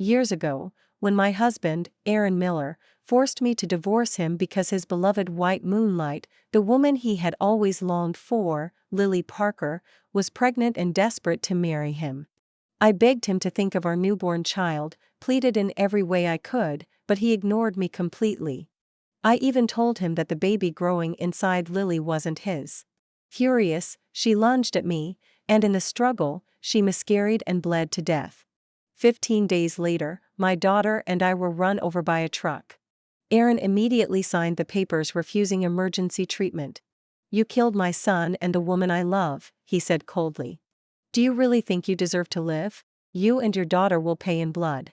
Years ago, when my husband, Aaron Miller, forced me to divorce him because his beloved white moonlight, the woman he had always longed for, Lily Parker, was pregnant and desperate to marry him. I begged him to think of our newborn child, pleaded in every way I could, but he ignored me completely. I even told him that the baby growing inside Lily wasn't his. Furious, she lunged at me, and in the struggle, she miscarried and bled to death. 15 days later, my daughter and I were run over by a truck. Aaron immediately signed the papers refusing emergency treatment. "You killed my son and the woman I love," he said coldly. "Do you really think you deserve to live? You and your daughter will pay in blood."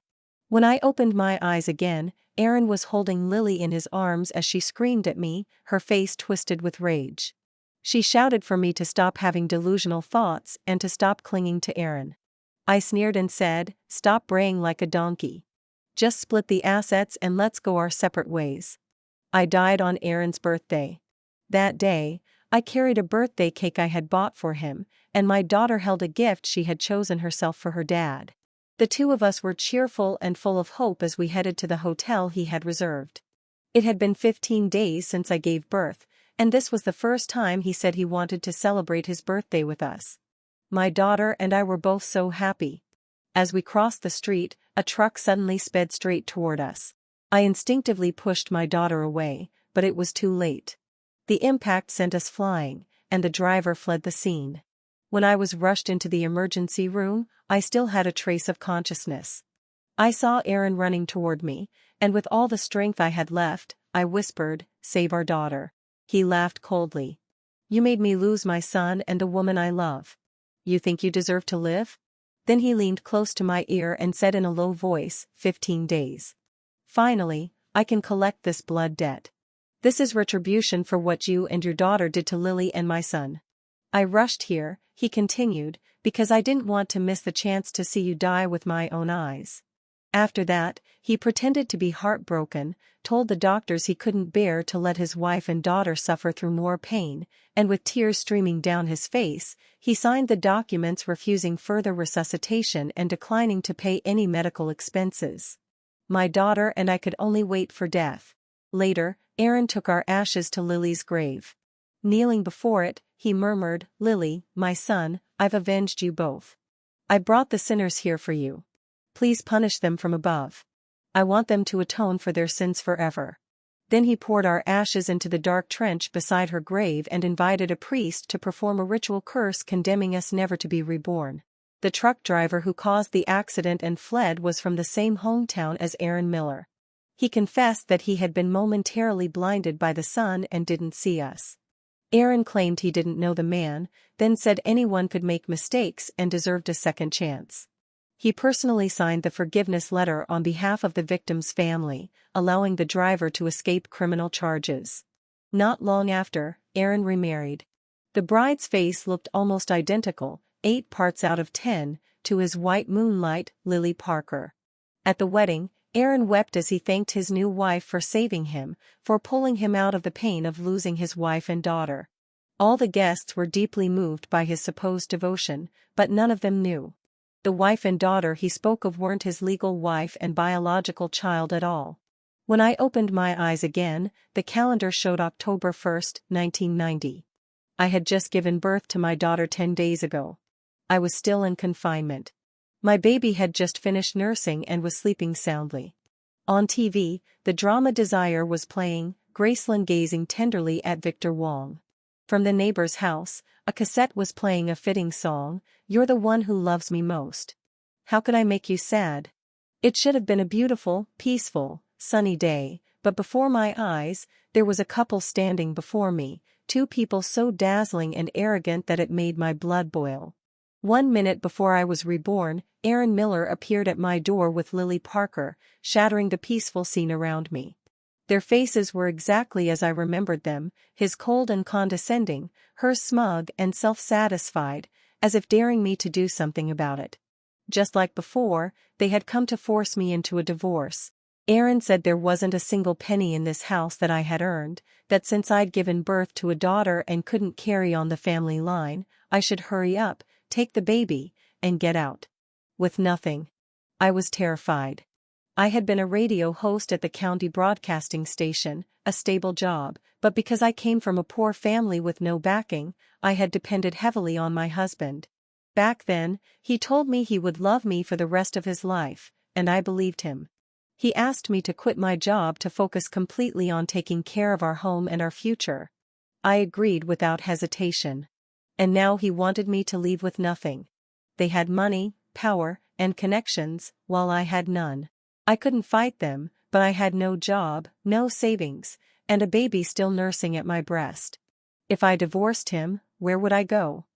When I opened my eyes again, Aaron was holding Lily in his arms as she screamed at me, her face twisted with rage. She shouted for me to stop having delusional thoughts and to stop clinging to Aaron. I sneered and said, "Stop braying like a donkey. Just split the assets and let's go our separate ways." I died on Aaron's birthday. That day, I carried a birthday cake I had bought for him, and my daughter held a gift she had chosen herself for her dad. The two of us were cheerful and full of hope as we headed to the hotel he had reserved. It had been 15 days since I gave birth, and this was the first time he said he wanted to celebrate his birthday with us. My daughter and I were both so happy. As we crossed the street, a truck suddenly sped straight toward us. I instinctively pushed my daughter away, but it was too late. The impact sent us flying, and the driver fled the scene. When I was rushed into the emergency room, I still had a trace of consciousness. I saw Aaron running toward me, and with all the strength I had left, I whispered, "Save our daughter." He laughed coldly. "You made me lose my son and the woman I love. You think you deserve to live?" Then he leaned close to my ear and said in a low voice, 15 days. "Finally, I can collect this blood debt. This is retribution for what you and your daughter did to Lily and my son. I rushed here," he continued, "because I didn't want to miss the chance to see you die with my own eyes." After that, he pretended to be heartbroken, told the doctors he couldn't bear to let his wife and daughter suffer through more pain, and with tears streaming down his face, he signed the documents refusing further resuscitation and declining to pay any medical expenses. My daughter and I could only wait for death. Later, Aaron took our ashes to Lily's grave. Kneeling before it, he murmured, "Lily, my son, I've avenged you both. I brought the sinners here for you. Please punish them from above. I want them to atone for their sins forever." Then he poured our ashes into the dark trench beside her grave and invited a priest to perform a ritual curse condemning us never to be reborn. The truck driver who caused the accident and fled was from the same hometown as Aaron Miller. He confessed that he had been momentarily blinded by the sun and didn't see us. Aaron claimed he didn't know the man, then said anyone could make mistakes and deserved a second chance. He personally signed the forgiveness letter on behalf of the victim's family, allowing the driver to escape criminal charges. Not long after, Aaron remarried. The bride's face looked almost identical, 8 parts out of 10, to his white moonlight, Lily Parker. At the wedding, Aaron wept as he thanked his new wife for saving him, for pulling him out of the pain of losing his wife and daughter. All the guests were deeply moved by his supposed devotion, but none of them knew. The wife and daughter he spoke of weren't his legal wife and biological child at all. When I opened my eyes again, the calendar showed October 1, 1990. I had just given birth to my daughter 10 days ago. I was still in confinement. My baby had just finished nursing and was sleeping soundly. On TV, the drama Desire was playing, Graceland gazing tenderly at Victor Wong. From the neighbor's house, a cassette was playing a fitting song, "You're the One Who Loves Me Most." How could I make you sad? It should have been a beautiful, peaceful, sunny day, but before my eyes, there was a couple standing before me, 2 people so dazzling and arrogant that it made my blood boil. 1 minute before I was reborn, Aaron Miller appeared at my door with Lily Parker, shattering the peaceful scene around me. Their faces were exactly as I remembered them, his cold and condescending, hers smug and self-satisfied, as if daring me to do something about it. Just like before, they had come to force me into a divorce. Aaron said there wasn't a single penny in this house that I had earned, that since I'd given birth to a daughter and couldn't carry on the family line, I should hurry up, take the baby, and get out. With nothing. I was terrified. I had been a radio host at the county broadcasting station, a stable job, but because I came from a poor family with no backing, I had depended heavily on my husband. Back then, he told me he would love me for the rest of his life, and I believed him. He asked me to quit my job to focus completely on taking care of our home and our future. I agreed without hesitation. And now he wanted me to leave with nothing. They had money, power, and connections, while I had none. I couldn't fight them, but I had no job, no savings, and a baby still nursing at my breast. If I divorced him, where would I go?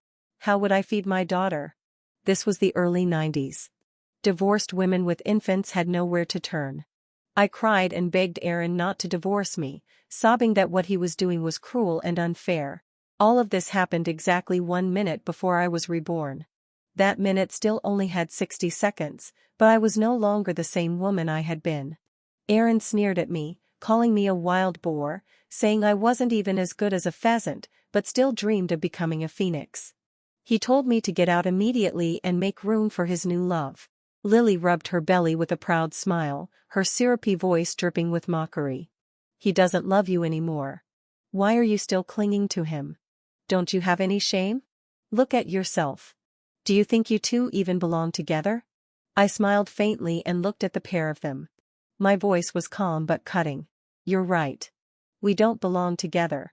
How would I feed my daughter? This was the early 90s. Divorced women with infants had nowhere to turn. I cried and begged Aaron not to divorce me, sobbing that what he was doing was cruel and unfair. All of this happened exactly 1 minute before I was reborn. That minute still only had 60 seconds, but I was no longer the same woman I had been. Aaron sneered at me, calling me a wild boar, saying I wasn't even as good as a pheasant, but still dreamed of becoming a phoenix. He told me to get out immediately and make room for his new love. Lily rubbed her belly with a proud smile, her syrupy voice dripping with mockery. He doesn't love you anymore. Why are you still clinging to him? Don't you have any shame? Look at yourself. Do you think you two even belong together? I smiled faintly and looked at the pair of them. My voice was calm but cutting. You're right. We don't belong together.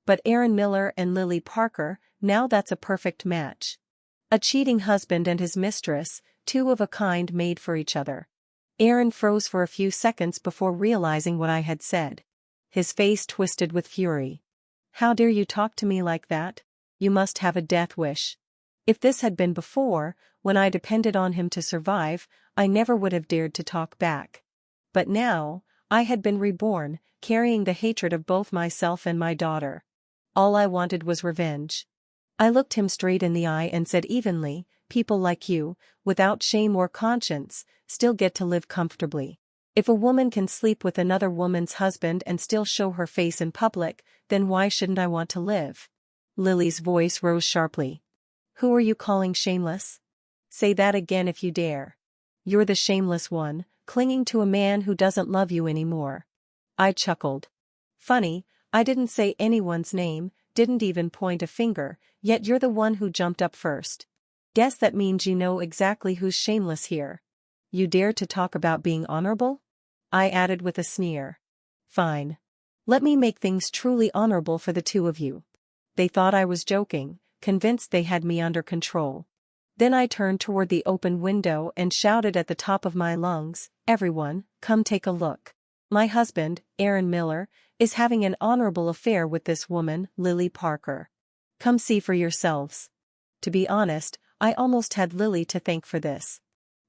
But Aaron Miller and Lily Parker, now that's a perfect match. A cheating husband and his mistress, two of a kind made for each other. Aaron froze for a few seconds before realizing what I had said. His face twisted with fury. How dare you talk to me like that? You must have a death wish. If this had been before, when I depended on him to survive, I never would have dared to talk back. But now, I had been reborn, carrying the hatred of both myself and my daughter. All I wanted was revenge. I looked him straight in the eye and said evenly, people like you, without shame or conscience, still get to live comfortably. If a woman can sleep with another woman's husband and still show her face in public, then why shouldn't I want to live? Lily's voice rose sharply. Who are you calling shameless? Say that again if you dare. You're the shameless one, clinging to a man who doesn't love you anymore. I chuckled. Funny, I didn't say anyone's name, didn't even point a finger, yet you're the one who jumped up first. Guess that means you know exactly who's shameless here. You dare to talk about being honorable? I added with a sneer. Fine. Let me make things truly honorable for the two of you. They thought I was joking, convinced they had me under control. Then I turned toward the open window and shouted at the top of my lungs, everyone, come take a look. My husband, Aaron Miller, is having an honorable affair with this woman, Lily Parker. Come see for yourselves. To be honest, I almost had Lily to thank for this.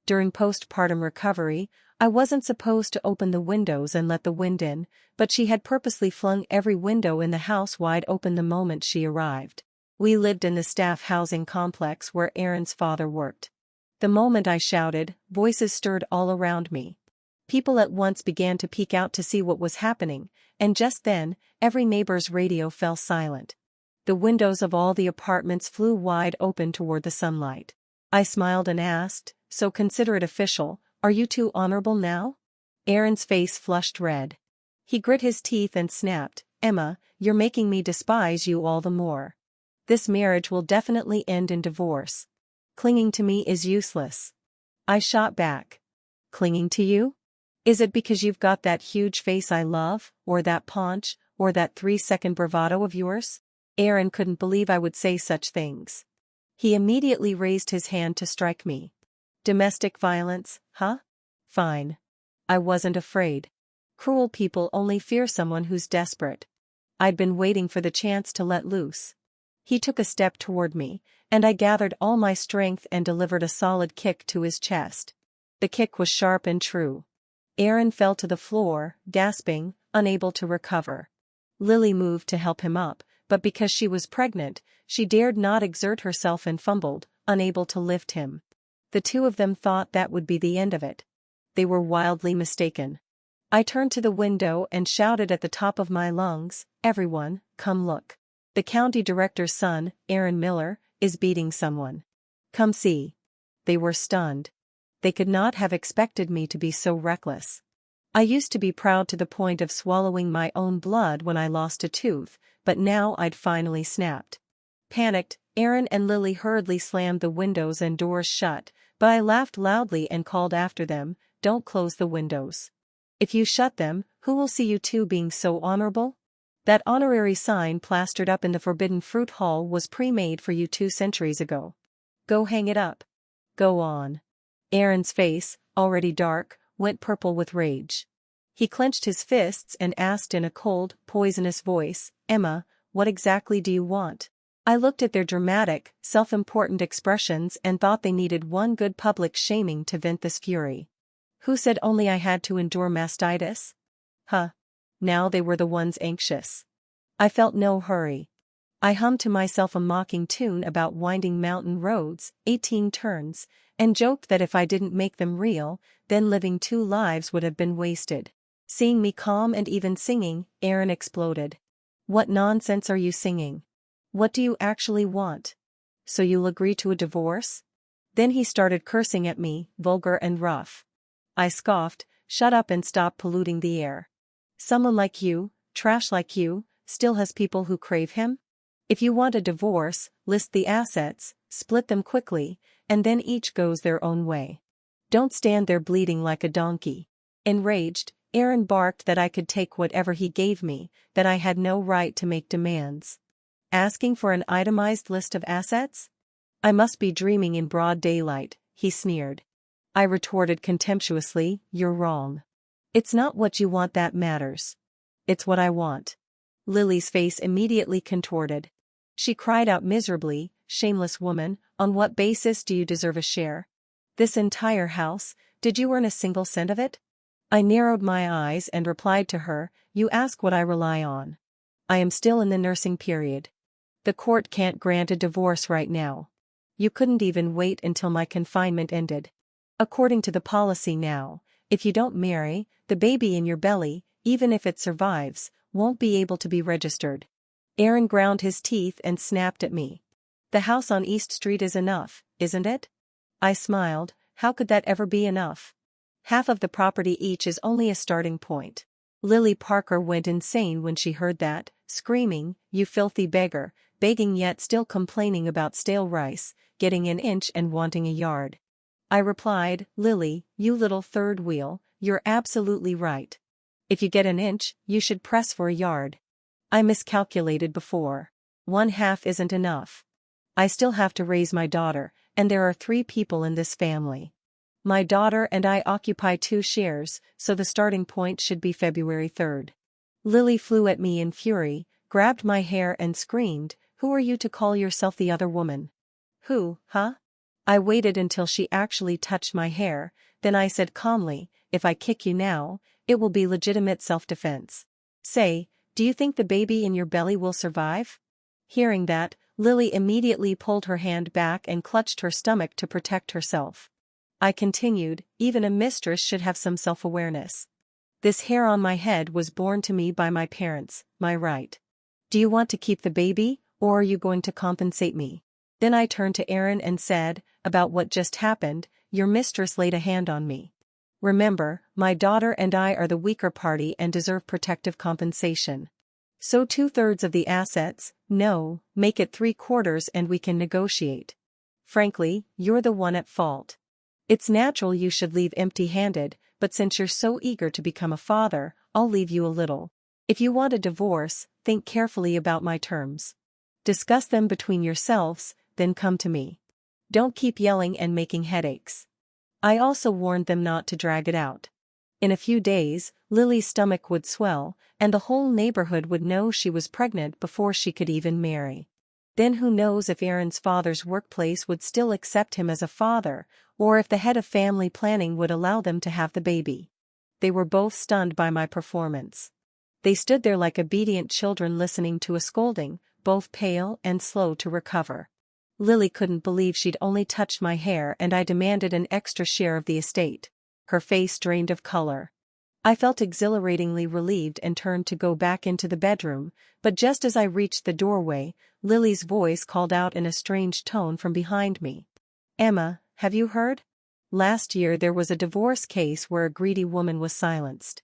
During postpartum recovery, I wasn't supposed to open the windows and let the wind in, but she had purposely flung every window in the house wide open the moment she arrived. We lived in the staff housing complex where Aaron's father worked. The moment I shouted, voices stirred all around me. People at once began to peek out to see what was happening, and just then, every neighbor's radio fell silent. The windows of all the apartments flew wide open toward the sunlight. I smiled and asked, so considerate official, are you two honorable now? Aaron's face flushed red. He grit his teeth and snapped, Emma, you're making me despise you all the more. This marriage will definitely end in divorce. Clinging to me is useless. I shot back. Clinging to you? Is it because you've got that huge face I love, or that paunch, or that 3-second bravado of yours? Aaron couldn't believe I would say such things. He immediately raised his hand to strike me. Domestic violence, huh? Fine. I wasn't afraid. Cruel people only fear someone who's desperate. I'd been waiting for the chance to let loose. He took a step toward me, and I gathered all my strength and delivered a solid kick to his chest. The kick was sharp and true. Aaron fell to the floor, gasping, unable to recover. Lily moved to help him up, but because she was pregnant, she dared not exert herself and fumbled, unable to lift him. The two of them thought that would be the end of it. They were wildly mistaken. I turned to the window and shouted at the top of my lungs, everyone, come look. The county director's son, Aaron Miller, is beating someone. Come see. They were stunned. They could not have expected me to be so reckless. I used to be proud to the point of swallowing my own blood when I lost a tooth, but now I'd finally snapped. Panicked, Aaron and Lily hurriedly slammed the windows and doors shut, but I laughed loudly and called after them, "Don't close the windows. If you shut them, who will see you two being so honorable? That honorary sign plastered up in the forbidden fruit hall was pre-made for you 2 centuries ago. Go hang it up. Go on." Aaron's face, already dark, went purple with rage. He clenched his fists and asked in a cold, poisonous voice, "Emma, what exactly do you want?" I looked at their dramatic, self-important expressions and thought they needed one good public shaming to vent this fury. Who said only I had to endure mastitis? Huh. Now they were the ones anxious. I felt no hurry. I hummed to myself a mocking tune about winding mountain roads, 18 turns, and joked that if I didn't make them real, then living 2 lives would have been wasted. Seeing me calm and even singing, Aaron exploded. "What nonsense are you singing? What do you actually want? So you'll agree to a divorce?" Then he started cursing at me, vulgar and rough. I scoffed, "Shut up and stop polluting the air. Someone like you, trash like you, still has people who crave him? If you want a divorce, list the assets, split them quickly, and then each goes their own way. Don't stand there bleeding like a donkey." Enraged, Aaron barked that I could take whatever he gave me, that I had no right to make demands. Asking for an itemized list of assets? I must be dreaming in broad daylight, he sneered. I retorted contemptuously, "You're wrong. It's not what you want that matters. It's what I want." Lily's face immediately contorted. She cried out miserably, "Shameless woman, on what basis do you deserve a share? This entire house, did you earn a single cent of it?" I narrowed my eyes and replied to her, "You ask what I rely on. I am still in the nursing period. The court can't grant a divorce right now. You couldn't even wait until my confinement ended. According to the policy now, if you don't marry, the baby in your belly, even if it survives, won't be able to be registered." Aaron ground his teeth and snapped at me. "The house on East Street is enough, isn't it?" I smiled. "How could that ever be enough? Half of the property each is only a starting point." Lily Parker went insane when she heard that, screaming, "You filthy beggar," begging yet still complaining about stale rice, getting an inch and wanting a yard. I replied, "Lily, you little third wheel, you're absolutely right. If you get an inch, you should press for a yard. I miscalculated before. 1/2 isn't enough. I still have to raise my daughter, and there are 3 people in this family. My daughter and I occupy 2 shares, so the starting point should be February 3rd. Lily flew at me in fury, grabbed my hair and screamed, "Who are you to call yourself the other woman? Who, huh?" I waited until she actually touched my hair, then I said calmly, "If I kick you now, it will be legitimate self-defense. Say, do you think the baby in your belly will survive?" Hearing that, Lily immediately pulled her hand back and clutched her stomach to protect herself. I continued, "Even a mistress should have some self-awareness. This hair on my head was born to me by my parents, my right. Do you want to keep the baby, or are you going to compensate me?" Then I turned to Aaron and said, "About what just happened, your mistress laid a hand on me. Remember, my daughter and I are the weaker party and deserve protective compensation. So 2/3 of the assets, no, make it 3/4 and we can negotiate. Frankly, you're the one at fault. It's natural you should leave empty-handed, but since you're so eager to become a father, I'll leave you a little. If you want a divorce, think carefully about my terms. Discuss them between yourselves, then come to me. Don't keep yelling and making headaches." I also warned them not to drag it out. In a few days, Lily's stomach would swell, and the whole neighborhood would know she was pregnant before she could even marry. Then who knows if Aaron's father's workplace would still accept him as a father, or if the head of family planning would allow them to have the baby. They were both stunned by my performance. They stood there like obedient children listening to a scolding, both pale and slow to recover. Lily couldn't believe she'd only touched my hair and I demanded an extra share of the estate. Her face drained of color. I felt exhilaratingly relieved and turned to go back into the bedroom, but just as I reached the doorway, Lily's voice called out in a strange tone from behind me. "Emma, have you heard? Last year there was a divorce case where a greedy woman was silenced.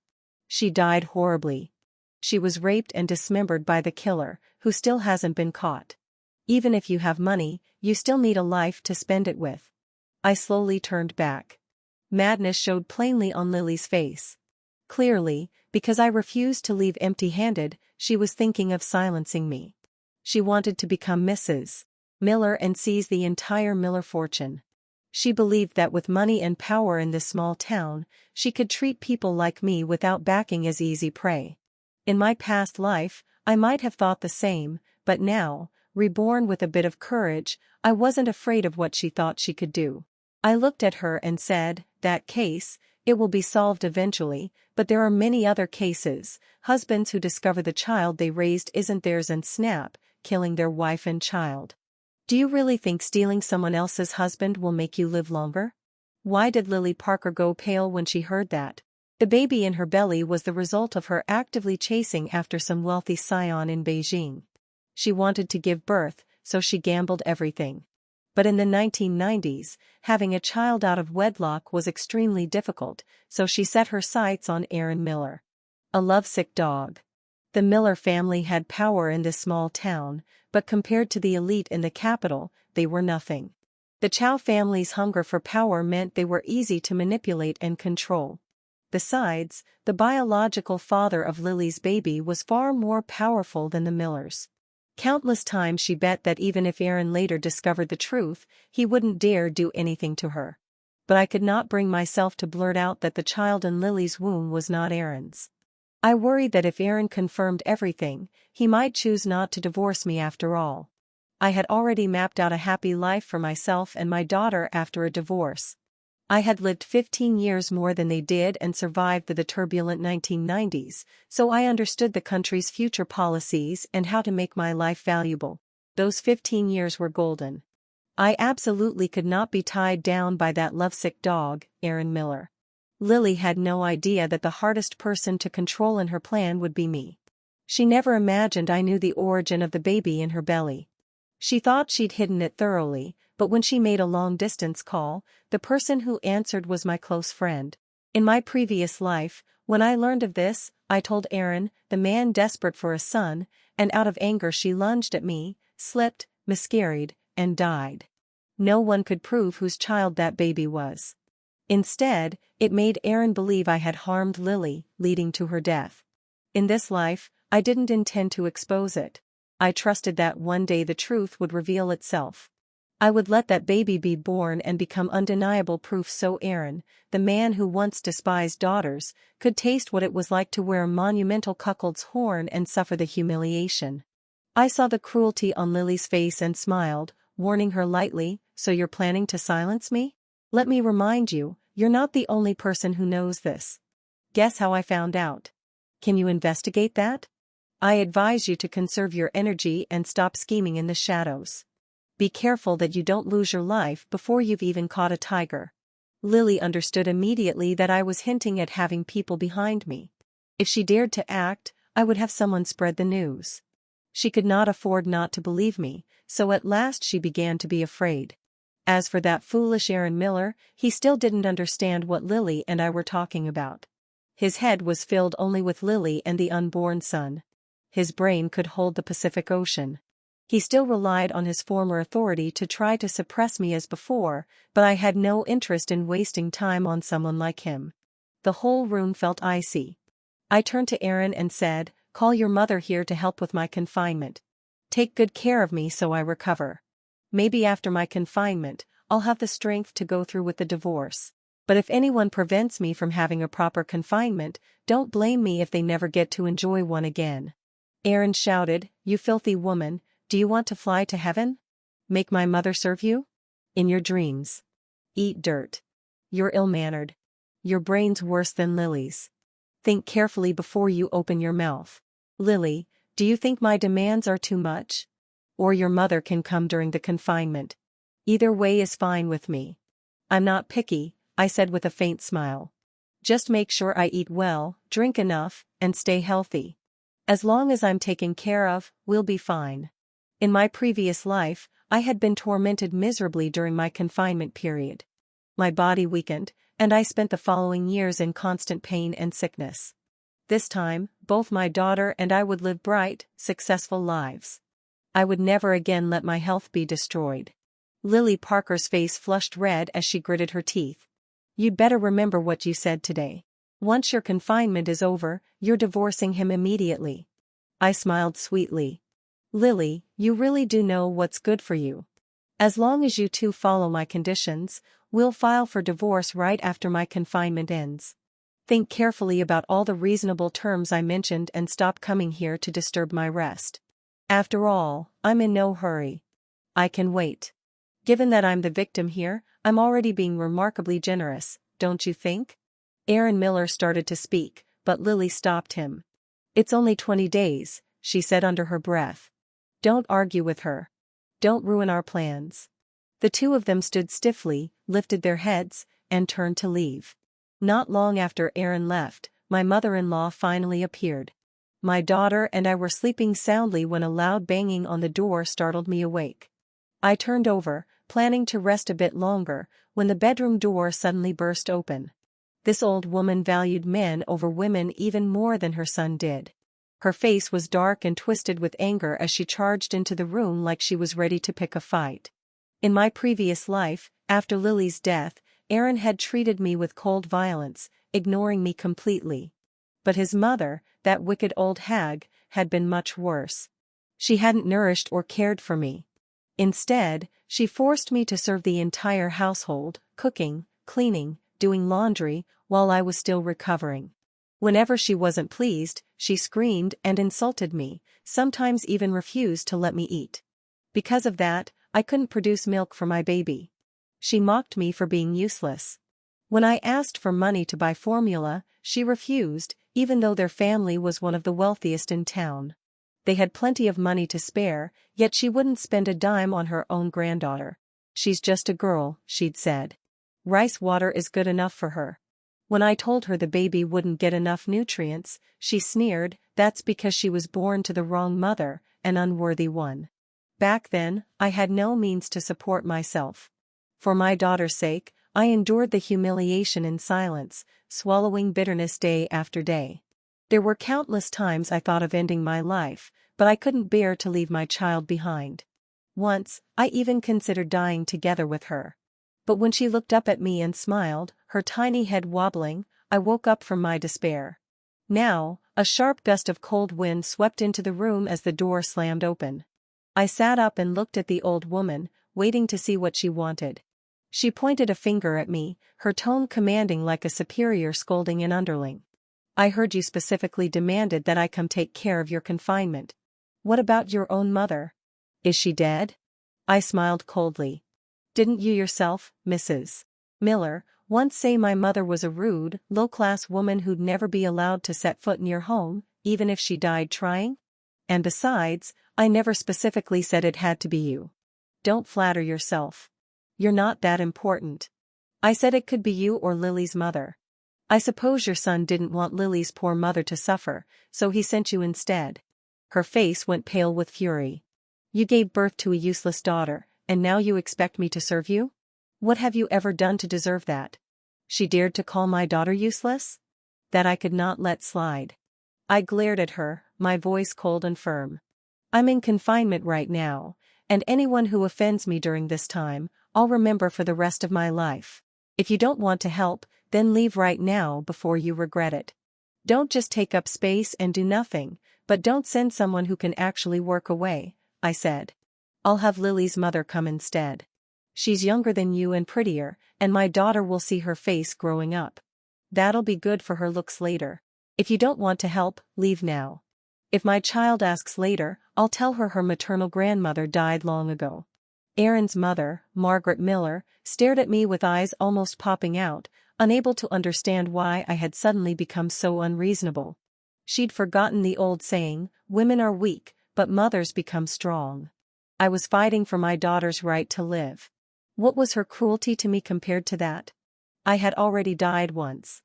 She died horribly. She was raped and dismembered by the killer, who still hasn't been caught. Even if you have money, you still need a life to spend it with. I slowly turned back. Madness showed plainly on Lily's face. Clearly, because I refused to leave empty-handed, she was thinking of silencing me. She wanted to become Mrs. Miller and seize the entire Miller fortune. She believed that with money and power in this small town, she could treat people like me without backing as easy prey. In my past life, I might have thought the same, but now, reborn with a bit of courage, I wasn't afraid of what she thought she could do. I looked at her and said, "That case, it will be solved eventually, but there are many other cases, husbands who discover the child they raised isn't theirs and snap, killing their wife and child. Do you really think stealing someone else's husband will make you live longer?" Why did Lily Parker go pale when she heard that? The baby in her belly was the result of her actively chasing after some wealthy scion in Beijing. She wanted to give birth, so she gambled everything. But in the 1990s, having a child out of wedlock was extremely difficult, so she set her sights on Aaron Miller. A lovesick dog. The Miller family had power in this small town, but compared to the elite in the capital, they were nothing. The Chow family's hunger for power meant they were easy to manipulate and control. Besides, the biological father of Lily's baby was far more powerful than the Millers. Countless times she bet that even if Aaron later discovered the truth, he wouldn't dare do anything to her. But I could not bring myself to blurt out that the child in Lily's womb was not Aaron's. I worried that if Aaron confirmed everything, he might choose not to divorce me after all. I had already mapped out a happy life for myself and my daughter after a divorce. I had lived 15 years more than they did and survived the turbulent 1990s, so I understood the country's future policies and how to make my life valuable. Those 15 years were golden. I absolutely could not be tied down by that lovesick dog, Aaron Miller. Lily had no idea that the hardest person to control in her plan would be me. She never imagined I knew the origin of the baby in her belly. She thought she'd hidden it thoroughly, but when she made a long-distance call, the person who answered was my close friend. In my previous life, when I learned of this, I told Aaron, the man desperate for a son, and out of anger she lunged at me, slipped, miscarried, and died. No one could prove whose child that baby was. Instead, it made Aaron believe I had harmed Lily, leading to her death. In this life, I didn't intend to expose it. I trusted that one day the truth would reveal itself. I would let that baby be born and become undeniable proof so Aaron, the man who once despised daughters, could taste what it was like to wear a monumental cuckold's horn and suffer the humiliation. I saw the cruelty on Lily's face and smiled, warning her lightly, "So you're planning to silence me? Let me remind you, you're not the only person who knows this. Guess how I found out? Can you investigate that? I advise you to conserve your energy and stop scheming in the shadows. Be careful that you don't lose your life before you've even caught a tiger." Lily understood immediately that I was hinting at having people behind me. If she dared to act, I would have someone spread the news. She could not afford not to believe me, so at last she began to be afraid. As for that foolish Aaron Miller, he still didn't understand what Lily and I were talking about. His head was filled only with Lily and the unborn son. His brain could hold the Pacific Ocean. He still relied on his former authority to try to suppress me as before, but I had no interest in wasting time on someone like him. The whole room felt icy. I turned to Aaron and said, "Call your mother here to help with my confinement. Take good care of me so I recover. Maybe after my confinement, I'll have the strength to go through with the divorce. But if anyone prevents me from having a proper confinement, don't blame me if they never get to enjoy one again." Aaron shouted, "You filthy woman, do you want to fly to heaven? Make my mother serve you? In your dreams. Eat dirt. You're ill-mannered. Your brain's worse than Lily's. Think carefully before you open your mouth. Lily, do you think my demands are too much? Or your mother can come during the confinement. Either way is fine with me. I'm not picky," I said with a faint smile. "Just make sure I eat well, drink enough, and stay healthy. As long as I'm taken care of, we'll be fine." In my previous life, I had been tormented miserably during my confinement period. My body weakened, and I spent the following years in constant pain and sickness. This time, both my daughter and I would live bright, successful lives. I would never again let my health be destroyed. Lily Parker's face flushed red as she gritted her teeth. You'd better remember what you said today. Once your confinement is over, you're divorcing him immediately. I smiled sweetly. Lily, you really do know what's good for you. As long as you two follow my conditions, we'll file for divorce right after my confinement ends. Think carefully about all the reasonable terms I mentioned and stop coming here to disturb my rest. After all, I'm in no hurry. I can wait. Given that I'm the victim here, I'm already being remarkably generous, don't you think? Aaron Miller started to speak, but Lily stopped him. It's only 20 days, she said under her breath. Don't argue with her. Don't ruin our plans. The two of them stood stiffly, lifted their heads, and turned to leave. Not long after Aaron left, my mother-in-law finally appeared. My daughter and I were sleeping soundly when a loud banging on the door startled me awake. I turned over, planning to rest a bit longer, when the bedroom door suddenly burst open. This old woman valued men over women even more than her son did. Her face was dark and twisted with anger as she charged into the room like she was ready to pick a fight. In my previous life, after Lily's death, Aaron had treated me with cold violence, ignoring me completely. But his mother, that wicked old hag, had been much worse. She hadn't nourished or cared for me. Instead, she forced me to serve the entire household, cooking, cleaning, doing laundry, while I was still recovering. Whenever she wasn't pleased, she screamed and insulted me, sometimes even refused to let me eat. Because of that, I couldn't produce milk for my baby. She mocked me for being useless. When I asked for money to buy formula, she refused, even though their family was one of the wealthiest in town. They had plenty of money to spare, yet she wouldn't spend a dime on her own granddaughter. She's just a girl, she'd said. Rice water is good enough for her. When I told her the baby wouldn't get enough nutrients, she sneered, that's because she was born to the wrong mother, an unworthy one. Back then, I had no means to support myself. For my daughter's sake, I endured the humiliation in silence, swallowing bitterness day after day. There were countless times I thought of ending my life, but I couldn't bear to leave my child behind. Once, I even considered dying together with her. But when she looked up at me and smiled, her tiny head wobbling, I woke up from my despair. Now, a sharp gust of cold wind swept into the room as the door slammed open. I sat up and looked at the old woman, waiting to see what she wanted. She pointed a finger at me, her tone commanding like a superior scolding an underling. I heard you specifically demanded that I come take care of your confinement. What about your own mother? Is she dead? I smiled coldly. Didn't you yourself, Mrs. Miller, once say my mother was a rude, low-class woman who'd never be allowed to set foot in your home, even if she died trying? And besides, I never specifically said it had to be you. Don't flatter yourself. You're not that important. I said it could be you or Lily's mother. I suppose your son didn't want Lily's poor mother to suffer, so he sent you instead. Her face went pale with fury. You gave birth to a useless daughter, and now you expect me to serve you? What have you ever done to deserve that? She dared to call my daughter useless? That I could not let slide. I glared at her, my voice cold and firm. I'm in confinement right now, and anyone who offends me during this time, I'll remember for the rest of my life. If you don't want to help, then leave right now before you regret it. Don't just take up space and do nothing, but don't send someone who can actually work away, I said. I'll have Lily's mother come instead. She's younger than you and prettier, and my daughter will see her face growing up. That'll be good for her looks later. If you don't want to help, leave now. If my child asks later, I'll tell her her maternal grandmother died long ago. Aaron's mother, Margaret Miller, stared at me with eyes almost popping out, unable to understand why I had suddenly become so unreasonable. She'd forgotten the old saying, women are weak, but mothers become strong. I was fighting for my daughter's right to live. What was her cruelty to me compared to that? I had already died once.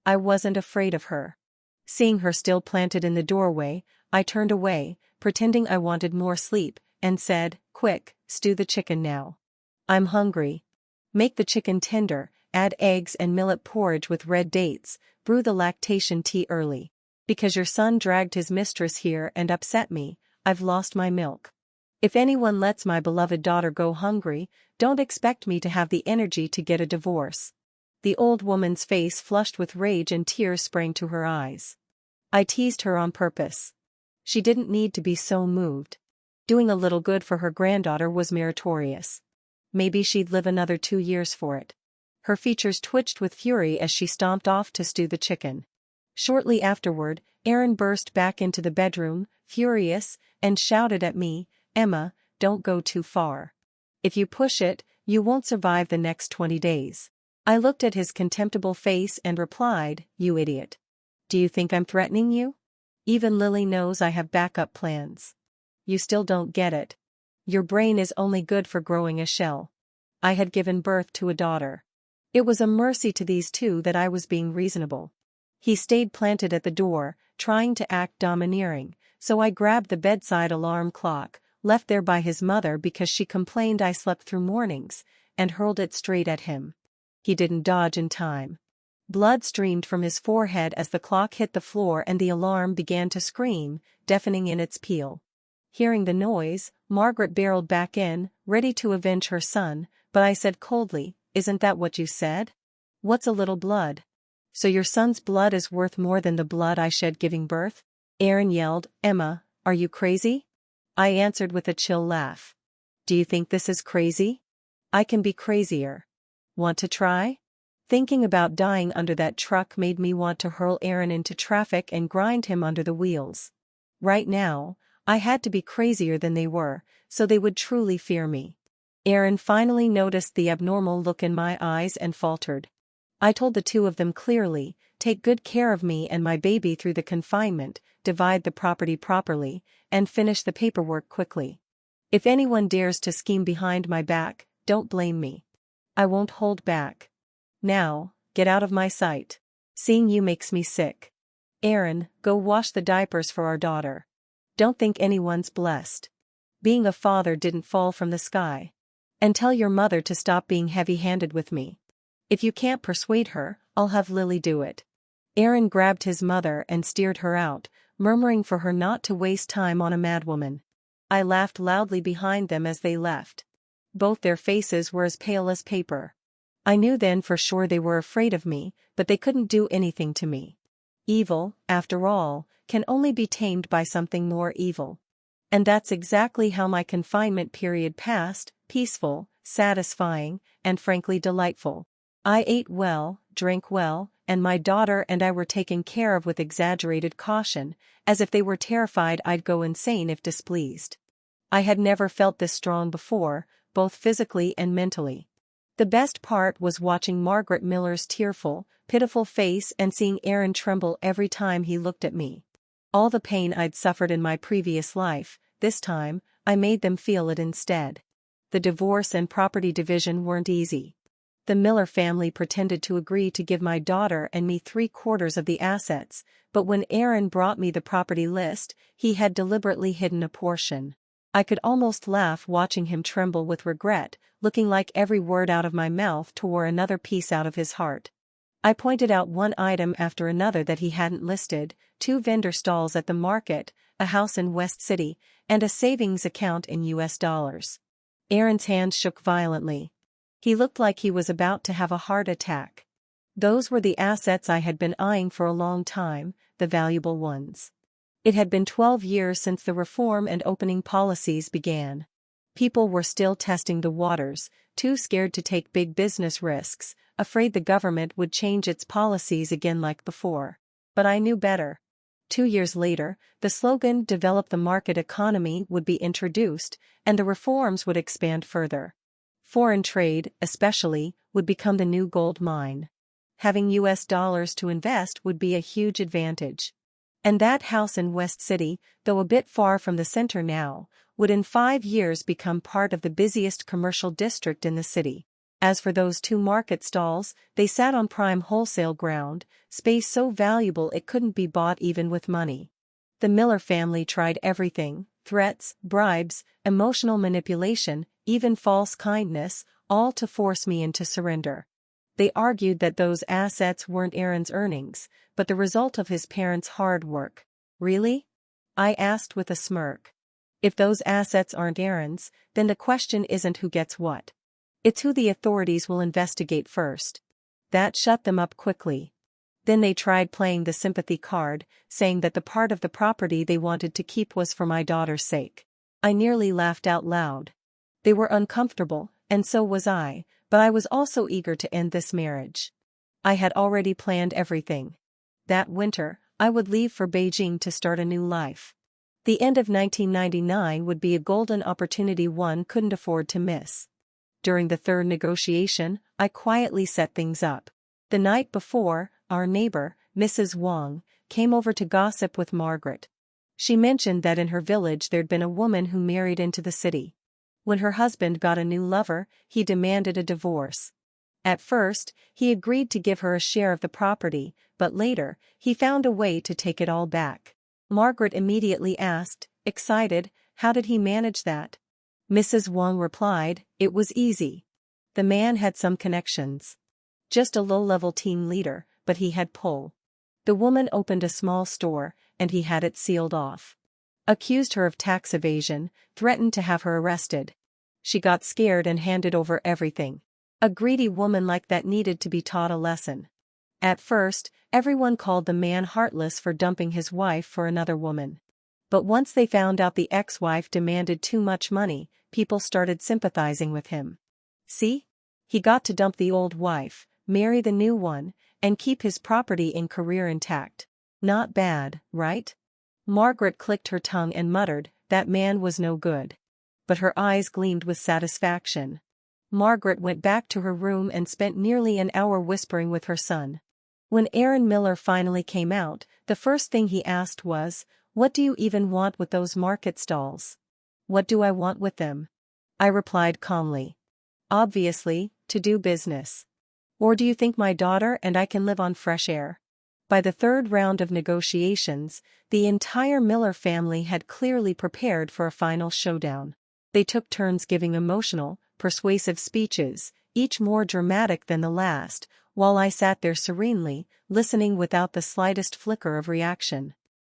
I wasn't afraid of her. Seeing her still planted in the doorway, I turned away, pretending I wanted more sleep, and said, Quick, stew the chicken now. I'm hungry. Make the chicken tender, add eggs and millet porridge with red dates, brew the lactation tea early. Because your son dragged his mistress here and upset me, I've lost my milk. If anyone lets my beloved daughter go hungry, don't expect me to have the energy to get a divorce. The old woman's face flushed with rage and tears sprang to her eyes. I teased her on purpose. She didn't need to be so moved. Doing a little good for her granddaughter was meritorious. Maybe she'd live another 2 years for it. Her features twitched with fury as she stomped off to stew the chicken. Shortly afterward, Aaron burst back into the bedroom, furious, and shouted at me, "Emma, don't go too far. If you push it, you won't survive the next 20 days. I looked at his contemptible face and replied, "You idiot. Do you think I'm threatening you? Even Lily knows I have backup plans. You still don't get it. Your brain is only good for growing a shell." I had given birth to a daughter. It was a mercy to these two that I was being reasonable. He stayed planted at the door, trying to act domineering, so I grabbed the bedside alarm clock, left there by his mother because she complained I slept through mornings, and hurled it straight at him. He didn't dodge in time. Blood streamed from his forehead as the clock hit the floor and the alarm began to scream, deafening in its peal. Hearing the noise, Margaret barreled back in, ready to avenge her son, but I said coldly, "Isn't that what you said? What's a little blood? So your son's blood is worth more than the blood I shed giving birth?" Aaron yelled, "Emma, are you crazy?" I answered with a chill laugh. "Do you think this is crazy? I can be crazier. Want to try?" Thinking about dying under that truck made me want to hurl Aaron into traffic and grind him under the wheels. Right now, I had to be crazier than they were, so they would truly fear me. Aaron finally noticed the abnormal look in my eyes and faltered. I told the two of them clearly, "Take good care of me and my baby through the confinement, divide the property properly, and finish the paperwork quickly. If anyone dares to scheme behind my back, don't blame me. I won't hold back. Now, get out of my sight. Seeing you makes me sick. Aaron, go wash the diapers for our daughter. Don't think anyone's blessed. Being a father didn't fall from the sky. And tell your mother to stop being heavy-handed with me. If you can't persuade her, I'll have Lily do it." Aaron grabbed his mother and steered her out, murmuring for her not to waste time on a madwoman. I laughed loudly behind them as they left. Both their faces were as pale as paper. I knew then for sure they were afraid of me, but they couldn't do anything to me. Evil, after all, can only be tamed by something more evil. And that's exactly how my confinement period passed, peaceful, satisfying, and frankly delightful. I ate well, drank well, and my daughter and I were taken care of with exaggerated caution, as if they were terrified I'd go insane if displeased. I had never felt this strong before, both physically and mentally. The best part was watching Margaret Miller's tearful, pitiful face and seeing Aaron tremble every time he looked at me. All the pain I'd suffered in my previous life, this time, I made them feel it instead. The divorce and property division weren't easy. The Miller family pretended to agree to give my daughter and me 3/4 of the assets, but when Aaron brought me the property list, he had deliberately hidden a portion. I could almost laugh watching him tremble with regret, looking like every word out of my mouth tore another piece out of his heart. I pointed out one item after another that he hadn't listed: 2 vendor stalls at the market, a house in West City, and a savings account in US dollars. Aaron's hands shook violently. He looked like he was about to have a heart attack. Those were the assets I had been eyeing for a long time, the valuable ones. It had been 12 years since the reform and opening policies began. People were still testing the waters, too scared to take big business risks, afraid the government would change its policies again like before. But I knew better. 2 years later, the slogan "Develop the Market Economy" would be introduced, and the reforms would expand further. Foreign trade, especially, would become the new gold mine. Having US dollars to invest would be a huge advantage. And that house in West City, though a bit far from the center now, would in 5 years become part of the busiest commercial district in the city. As for those 2 market stalls, they sat on prime wholesale ground, space so valuable it couldn't be bought even with money. The Miller family tried everything: threats, bribes, emotional manipulation, even false kindness, all to force me into surrender. They argued that those assets weren't Aaron's earnings, but the result of his parents' hard work. Really? I asked with a smirk. If those assets aren't Aaron's, then the question isn't who gets what. It's who the authorities will investigate first. That shut them up quickly. Then they tried playing the sympathy card, saying that the part of the property they wanted to keep was for my daughter's sake. I nearly laughed out loud. They were uncomfortable, and so was I, but I was also eager to end this marriage. I had already planned everything. That winter, I would leave for Beijing to start a new life. The end of 1999 would be a golden opportunity one couldn't afford to miss. During the third negotiation, I quietly set things up. The night before, our neighbor, Mrs. Wang, came over to gossip with Margaret. She mentioned that in her village there'd been a woman who married into the city. When her husband got a new lover, he demanded a divorce. At first, he agreed to give her a share of the property, but later, he found a way to take it all back. Margaret immediately asked, excited, how did he manage that? Mrs. Wang replied, it was easy. The man had some connections. Just a low-level team leader, but he had pull. The woman opened a small store, and he had it sealed off. Accused her of tax evasion, threatened to have her arrested. She got scared and handed over everything. A greedy woman like that needed to be taught a lesson. At first, everyone called the man heartless for dumping his wife for another woman. But once they found out the ex-wife demanded too much money, people started sympathizing with him. See? He got to dump the old wife, marry the new one, and keep his property and career intact. Not bad, right? Margaret clicked her tongue and muttered, that man was no good. But her eyes gleamed with satisfaction. Margaret went back to her room and spent nearly an hour whispering with her son. When Aaron Miller finally came out, the first thing he asked was, what do you even want with those market stalls? What do I want with them? I replied calmly. Obviously, to do business. Or do you think my daughter and I can live on fresh air? By the third round of negotiations, the entire Miller family had clearly prepared for a final showdown. They took turns giving emotional, persuasive speeches, each more dramatic than the last, while I sat there serenely, listening without the slightest flicker of reaction.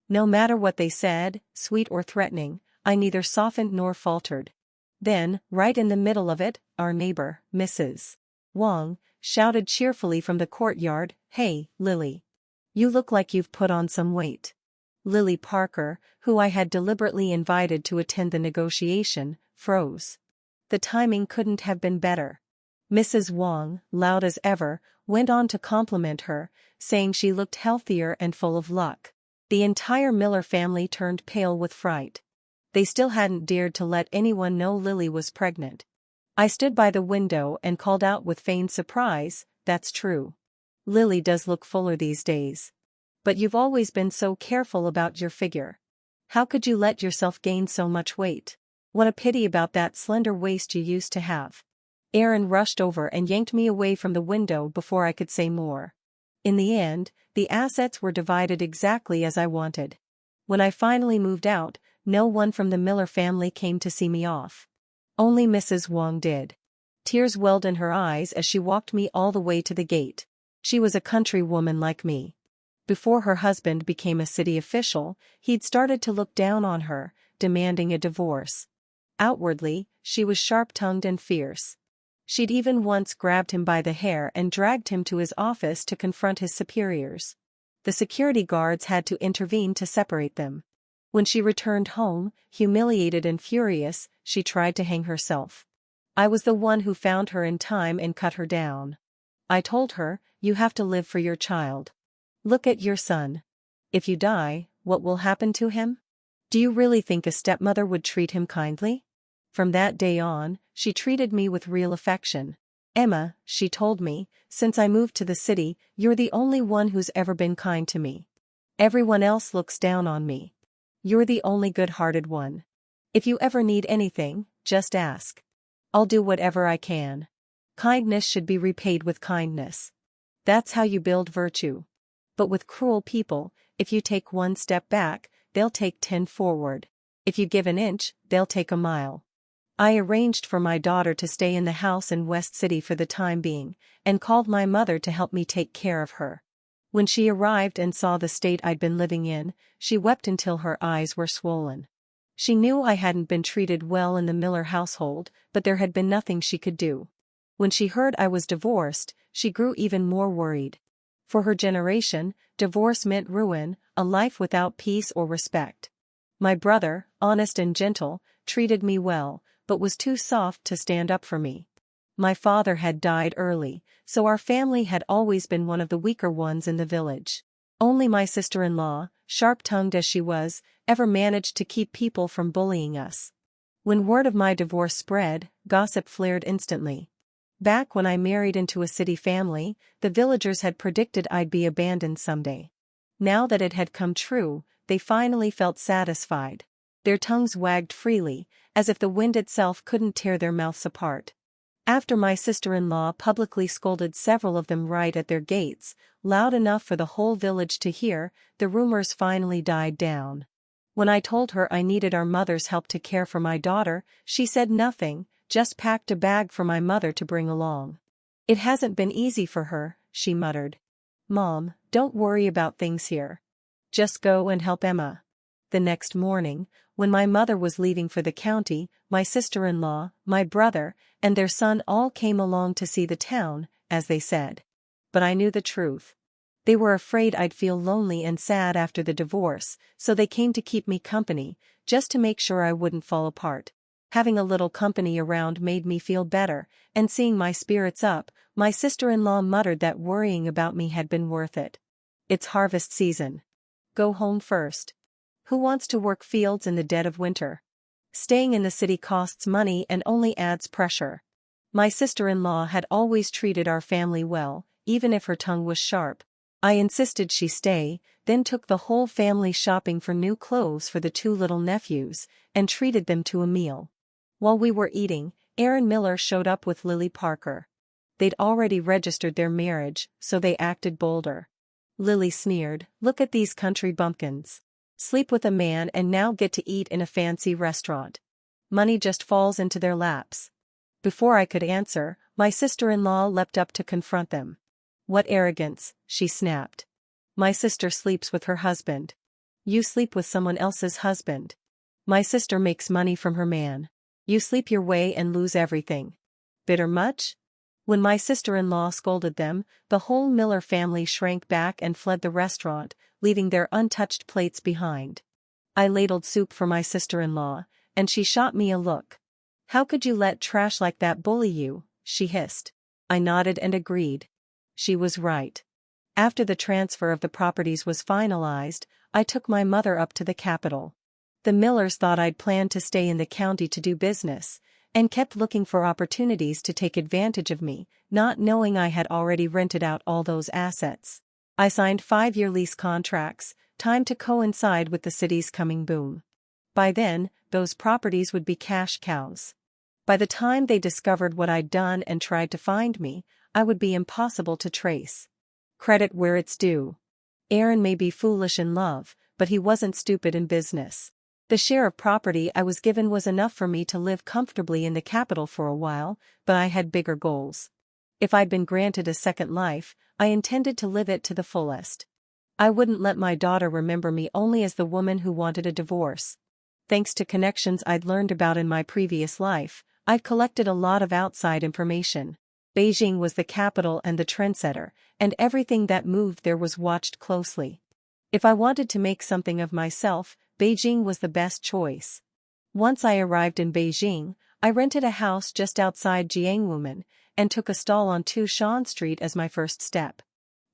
No matter what they said, sweet or threatening, I neither softened nor faltered. Then, right in the middle of it, our neighbor, Mrs. Wang, shouted cheerfully from the courtyard, "Hey, Lily. You look like you've put on some weight." Lily Parker, who I had deliberately invited to attend the negotiation, froze. The timing couldn't have been better. Mrs. Wang, loud as ever, went on to compliment her, saying she looked healthier and full of luck. The entire Miller family turned pale with fright. They still hadn't dared to let anyone know Lily was pregnant. I stood by the window and called out with feigned surprise, "That's true. Lily does look fuller these days. But you've always been so careful about your figure. How could you let yourself gain so much weight? What a pity about that slender waist you used to have." Aaron rushed over and yanked me away from the window before I could say more. In the end, the assets were divided exactly as I wanted. When I finally moved out, no one from the Miller family came to see me off. Only Mrs. Wang did. Tears welled in her eyes as she walked me all the way to the gate. She was a country woman like me. Before her husband became a city official, he'd started to look down on her, demanding a divorce. Outwardly, she was sharp-tongued and fierce. She'd even once grabbed him by the hair and dragged him to his office to confront his superiors. The security guards had to intervene to separate them. When she returned home, humiliated and furious, she tried to hang herself. I was the one who found her in time and cut her down. I told her, "You have to live for your child. Look at your son. If you die, what will happen to him? Do you really think a stepmother would treat him kindly?" From that day on, she treated me with real affection. "Emma," she told me, "since I moved to the city, you're the only one who's ever been kind to me. Everyone else looks down on me. You're the only good-hearted one. If you ever need anything, just ask. I'll do whatever I can. Kindness should be repaid with kindness. That's how you build virtue. But with cruel people, if you take one step back, they'll take 10 forward. If you give an inch, they'll take a mile." I arranged for my daughter to stay in the house in West City for the time being, and called my mother to help me take care of her. When she arrived and saw the state I'd been living in, she wept until her eyes were swollen. She knew I hadn't been treated well in the Miller household, but there had been nothing she could do. When she heard I was divorced, she grew even more worried. For her generation, divorce meant ruin, a life without peace or respect. My brother, honest and gentle, treated me well, but was too soft to stand up for me. My father had died early, so our family had always been one of the weaker ones in the village. Only my sister-in-law, sharp-tongued as she was, ever managed to keep people from bullying us. When word of my divorce spread, gossip flared instantly. Back when I married into a city family, the villagers had predicted I'd be abandoned someday. Now that it had come true, they finally felt satisfied. Their tongues wagged freely, as if the wind itself couldn't tear their mouths apart. After my sister-in-law publicly scolded several of them right at their gates, loud enough for the whole village to hear, the rumors finally died down. When I told her I needed our mother's help to care for my daughter, she said nothing, just packed a bag for my mother to bring along. "It hasn't been easy for her," she muttered. "Mom, don't worry about things here. Just go and help Emma." The next morning, when my mother was leaving for the county, my sister-in-law, my brother, and their son all came along to see the town, as they said. But I knew the truth. They were afraid I'd feel lonely and sad after the divorce, so they came to keep me company, just to make sure I wouldn't fall apart. Having a little company around made me feel better, and seeing my spirits up, my sister-in-law muttered that worrying about me had been worth it. "It's harvest season. Go home first. Who wants to work fields in the dead of winter? Staying in the city costs money and only adds pressure." My sister-in-law had always treated our family well, even if her tongue was sharp. I insisted she stay, then took the whole family shopping for new clothes for the two little nephews, and treated them to a meal. While we were eating, Aaron Miller showed up with Lily Parker. They'd already registered their marriage, so they acted bolder. Lily sneered, "Look at these country bumpkins. Sleep with a man and now get to eat in a fancy restaurant. Money just falls into their laps." Before I could answer, my sister-in-law leapt up to confront them. "What arrogance," she snapped. "My sister sleeps with her husband. You sleep with someone else's husband. My sister makes money from her man. You sleep your way and lose everything. Bitter much?" When my sister-in-law scolded them, the whole Miller family shrank back and fled the restaurant, leaving their untouched plates behind. I ladled soup for my sister-in-law, and she shot me a look. "How could you let trash like that bully you?" she hissed. I nodded and agreed. She was right. After the transfer of the properties was finalized, I took my mother up to the capital. The Millers thought I'd planned to stay in the county to do business, and kept looking for opportunities to take advantage of me, not knowing I had already rented out all those assets. I signed 5-year lease contracts, timed to coincide with the city's coming boom. By then, those properties would be cash cows. By the time they discovered what I'd done and tried to find me, I would be impossible to trace. Credit where it's due. Aaron may be foolish in love, but he wasn't stupid in business. The share of property I was given was enough for me to live comfortably in the capital for a while, but I had bigger goals. If I'd been granted a second life, I intended to live it to the fullest. I wouldn't let my daughter remember me only as the woman who wanted a divorce. Thanks to connections I'd learned about in my previous life, I'd collected a lot of outside information. Beijing was the capital and the trendsetter, and everything that moved there was watched closely. If I wanted to make something of myself, Beijing was the best choice. Once I arrived in Beijing, I rented a house just outside Jiangwoman, and took a stall on Tushan Street as my first step.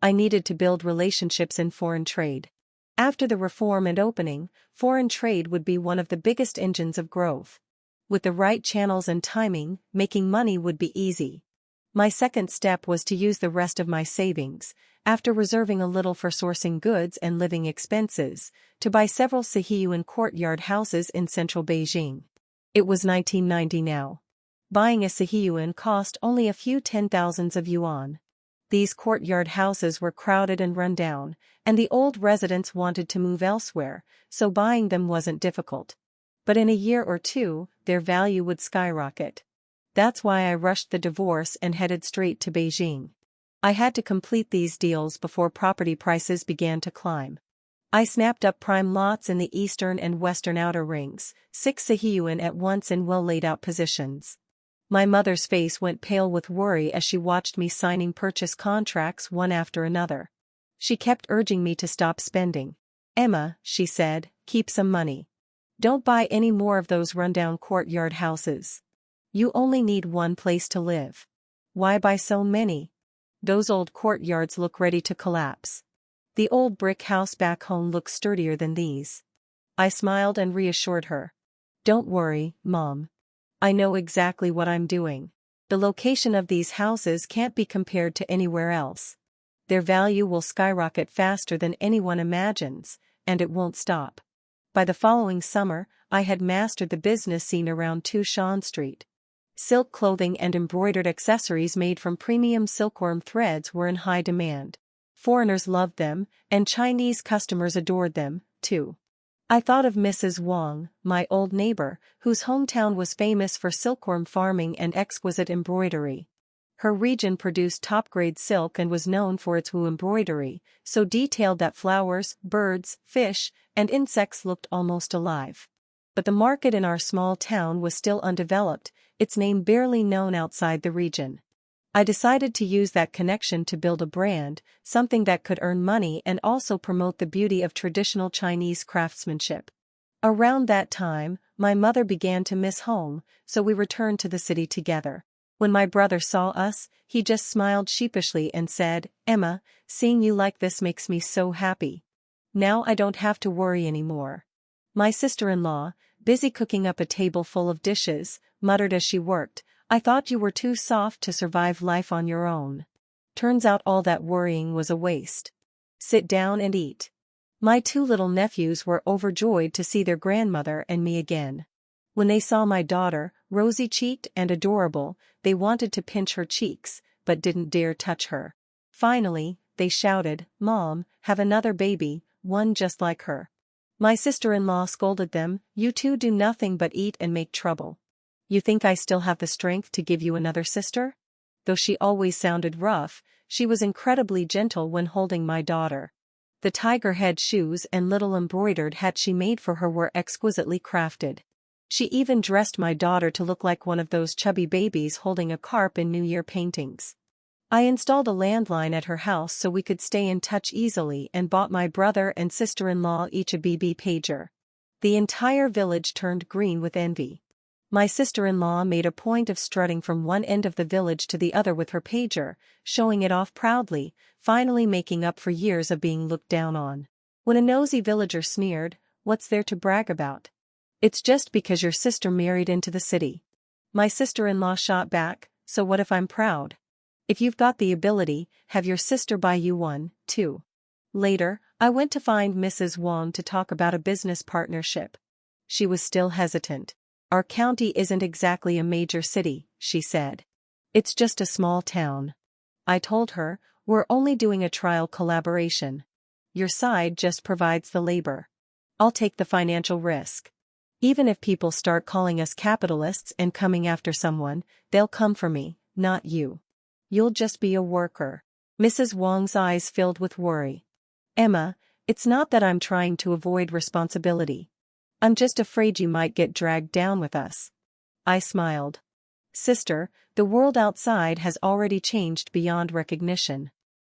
I needed to build relationships in foreign trade. After the reform and opening, foreign trade would be one of the biggest engines of growth. With the right channels and timing, making money would be easy. My second step was to use the rest of my savings, after reserving a little for sourcing goods and living expenses, to buy several Sihiyuan courtyard houses in central Beijing. It was 1990 now. Buying a Sihiyuan cost only a few 10,000s of yuan. These courtyard houses were crowded and run down, and the old residents wanted to move elsewhere, so buying them wasn't difficult. But in a year or two, their value would skyrocket. That's why I rushed the divorce and headed straight to Beijing. I had to complete these deals before property prices began to climb. I snapped up prime lots in the eastern and western outer rings, 6 Sihiyuan at once in well-laid-out positions. My mother's face went pale with worry as she watched me signing purchase contracts one after another. She kept urging me to stop spending. "Emma," she said, "keep some money. Don't buy any more of those rundown courtyard houses. You only need one place to live. Why buy so many? Those old courtyards look ready to collapse. The old brick house back home looks sturdier than these." I smiled and reassured her. "Don't worry, Mom. I know exactly what I'm doing. The location of these houses can't be compared to anywhere else. Their value will skyrocket faster than anyone imagines, and it won't stop." By the following summer, I had mastered the business scene around Tushan Street. Silk clothing and embroidered accessories made from premium silkworm threads were in high demand. Foreigners loved them, and Chinese customers adored them, too. I thought of Mrs. Wang, my old neighbor, whose hometown was famous for silkworm farming and exquisite embroidery. Her region produced top-grade silk and was known for its wu embroidery, so detailed that flowers, birds, fish, and insects looked almost alive. But the market in our small town was still undeveloped, its name barely known outside the region. I decided to use that connection to build a brand, something that could earn money and also promote the beauty of traditional Chinese craftsmanship. Around that time, my mother began to miss home, so we returned to the city together. When my brother saw us, he just smiled sheepishly and said, "Emma, seeing you like this makes me so happy. Now I don't have to worry anymore." My sister-in-law, busy cooking up a table full of dishes, muttered as she worked, "I thought you were too soft to survive life on your own. Turns out all that worrying was a waste. Sit down and eat." My 2 little nephews were overjoyed to see their grandmother and me again. When they saw my daughter, rosy-cheeked and adorable, they wanted to pinch her cheeks, but didn't dare touch her. Finally, they shouted, "Mom, have another baby, one just like her." My sister-in-law scolded them, "You two do nothing but eat and make trouble. You think I still have the strength to give you another sister?" Though she always sounded rough, she was incredibly gentle when holding my daughter. The tiger head shoes and little embroidered hat she made for her were exquisitely crafted. She even dressed my daughter to look like one of those chubby babies holding a carp in New Year paintings. I installed a landline at her house so we could stay in touch easily and bought my brother and sister-in-law each a BB pager. The entire village turned green with envy. My sister-in-law made a point of strutting from one end of the village to the other with her pager, showing it off proudly, finally making up for years of being looked down on. When a nosy villager sneered, "What's there to brag about? It's just because your sister married into the city." My sister-in-law shot back, "So what if I'm proud? If you've got the ability, have your sister buy you one, too." Later, I went to find Mrs. Wang to talk about a business partnership. She was still hesitant. "Our county isn't exactly a major city," she said. "It's just a small town." I told her, "We're only doing a trial collaboration. Your side just provides the labor. I'll take the financial risk. Even if people start calling us capitalists and coming after someone, they'll come for me, not you. You'll just be a worker." Mrs. Wang's eyes filled with worry. "Emma, it's not that I'm trying to avoid responsibility. I'm just afraid you might get dragged down with us." I smiled. "Sister, the world outside has already changed beyond recognition.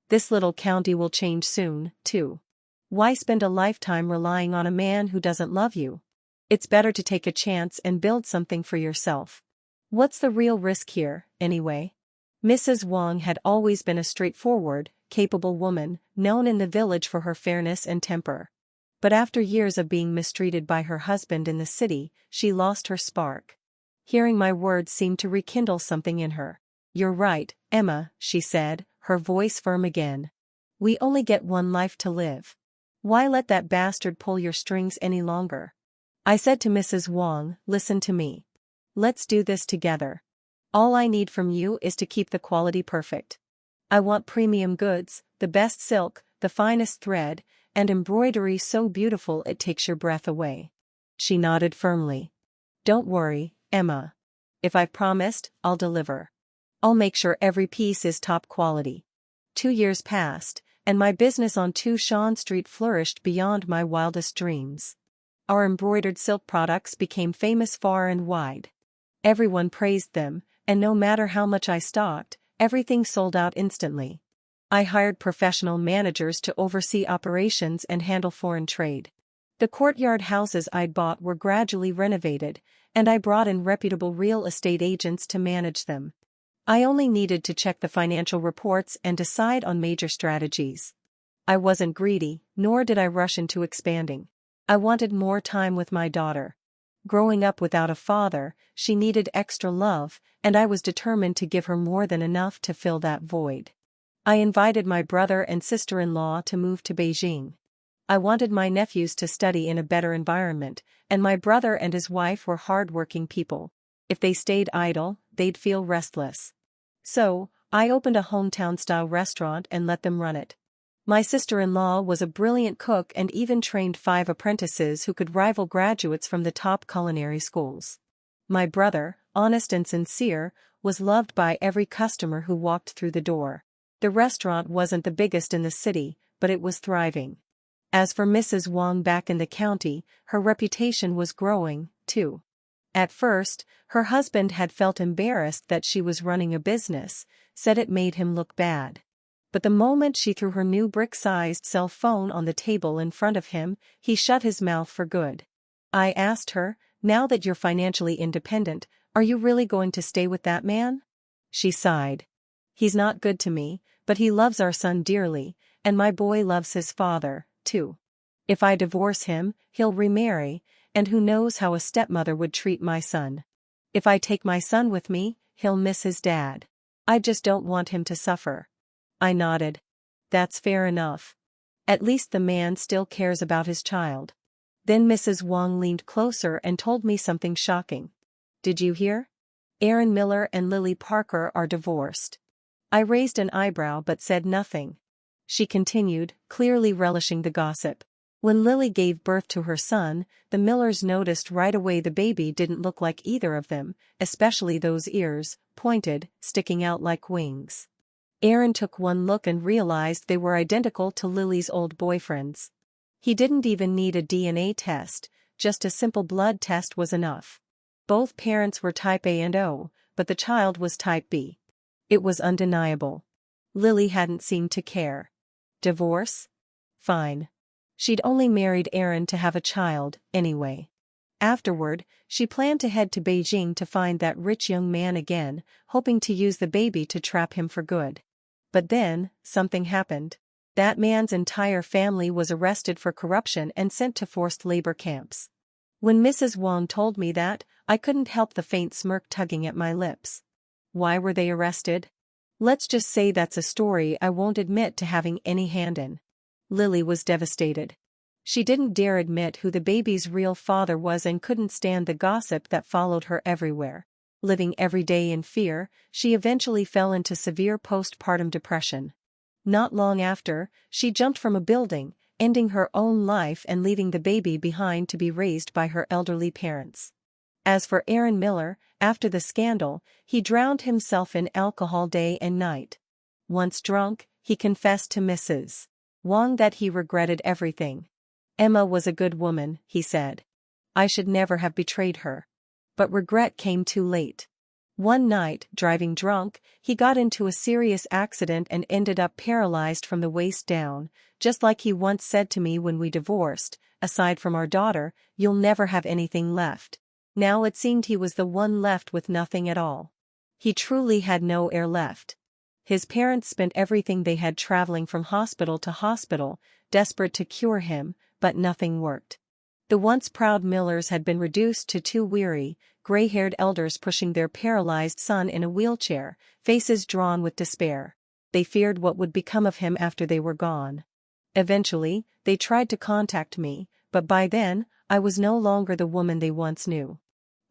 This little county will change soon, too. Why spend a lifetime relying on a man who doesn't love you? It's better to take a chance and build something for yourself. What's the real risk here, anyway?" Mrs. Wang had always been a straightforward, capable woman, known in the village for her fairness and temper. But after years of being mistreated by her husband in the city, she lost her spark. Hearing my words seemed to rekindle something in her. "You're right, Emma," she said, her voice firm again. "We only get one life to live. Why let that bastard pull your strings any longer?" I said to Mrs. Wang, "Listen to me. Let's do this together. All I need from you is to keep the quality perfect. I want premium goods, the best silk, the finest thread, and embroidery so beautiful it takes your breath away. She nodded firmly. Don't worry, Emma. If I've promised, I'll deliver. I'll make sure every piece is top quality. 2 years passed, and my business on 2 Shawn Street flourished beyond my wildest dreams. Our embroidered silk products became famous far and wide. Everyone praised them, and no matter how much I stocked, everything sold out instantly. I hired professional managers to oversee operations and handle foreign trade. The courtyard houses I'd bought were gradually renovated, and I brought in reputable real estate agents to manage them. I only needed to check the financial reports and decide on major strategies. I wasn't greedy, nor did I rush into expanding. I wanted more time with my daughter. Growing up without a father, she needed extra love, and I was determined to give her more than enough to fill that void. I invited my brother and sister-in-law to move to Beijing. I wanted my nephews to study in a better environment, and my brother and his wife were hard-working people. If they stayed idle, they'd feel restless. So, I opened a hometown-style restaurant and let them run it. My sister-in-law was a brilliant cook and even trained 5 apprentices who could rival graduates from the top culinary schools. My brother, honest and sincere, was loved by every customer who walked through the door. The restaurant wasn't the biggest in the city, but it was thriving. As for Mrs. Wang back in the county, her reputation was growing, too. At first, her husband had felt embarrassed that she was running a business, said it made him look bad. But the moment she threw her new brick-sized cell phone on the table in front of him, he shut his mouth for good. I asked her, now that you're financially independent, are you really going to stay with that man? She sighed. He's not good to me, but he loves our son dearly, and my boy loves his father, too. If I divorce him, he'll remarry, and who knows how a stepmother would treat my son. If I take my son with me, he'll miss his dad. I just don't want him to suffer. I nodded. That's fair enough. At least the man still cares about his child. Then Mrs. Wang leaned closer and told me something shocking. Did you hear? Aaron Miller and Lily Parker are divorced. I raised an eyebrow but said nothing. She continued, clearly relishing the gossip. When Lily gave birth to her son, the Millers noticed right away the baby didn't look like either of them, especially those ears, pointed, sticking out like wings. Aaron took one look and realized they were identical to Lily's old boyfriends. He didn't even need a DNA test, just a simple blood test was enough. Both parents were type A and O, but the child was type B. It was undeniable. Lily hadn't seemed to care. Divorce? Fine. She'd only married Aaron to have a child, anyway. Afterward, she planned to head to Beijing to find that rich young man again, hoping to use the baby to trap him for good. But then, something happened. That man's entire family was arrested for corruption and sent to forced labor camps. When Mrs. Wang told me that, I couldn't help the faint smirk tugging at my lips. Why were they arrested? Let's just say that's a story I won't admit to having any hand in. Lily was devastated. She didn't dare admit who the baby's real father was and couldn't stand the gossip that followed her everywhere. Living every day in fear, she eventually fell into severe postpartum depression. Not long after, she jumped from a building, ending her own life and leaving the baby behind to be raised by her elderly parents. As for Aaron Miller, after the scandal, he drowned himself in alcohol day and night. Once drunk, he confessed to Mrs. Wang that he regretted everything. Emma was a good woman, he said. I should never have betrayed her. But regret came too late. One night, driving drunk, he got into a serious accident and ended up paralyzed from the waist down, just like he once said to me when we divorced, aside from our daughter, you'll never have anything left. Now it seemed he was the one left with nothing at all. He truly had no heir left. His parents spent everything they had traveling from hospital to hospital, desperate to cure him, but nothing worked. The once proud Millers had been reduced to 2 weary, gray-haired elders pushing their paralyzed son in a wheelchair, faces drawn with despair. They feared what would become of him after they were gone. Eventually, they tried to contact me, but by then, I was no longer the woman they once knew.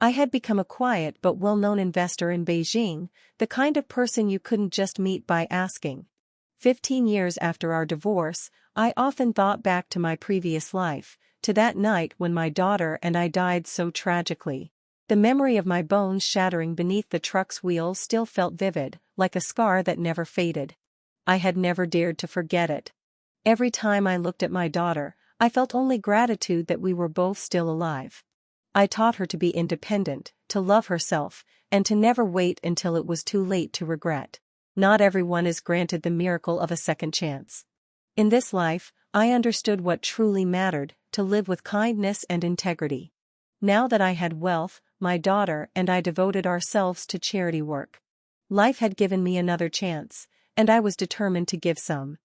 I had become a quiet but well-known investor in Beijing, the kind of person you couldn't just meet by asking. 15 years after our divorce, I often thought back to my previous life, to that night when my daughter and I died so tragically. The memory of my bones shattering beneath the truck's wheels still felt vivid, like a scar that never faded. I had never dared to forget it. Every time I looked at my daughter, I felt only gratitude that we were both still alive. I taught her to be independent, to love herself, and to never wait until it was too late to regret. Not everyone is granted the miracle of a second chance. In this life, I understood what truly mattered, to live with kindness and integrity. Now that I had wealth, my daughter and I devoted ourselves to charity work. Life had given me another chance, and I was determined to give some.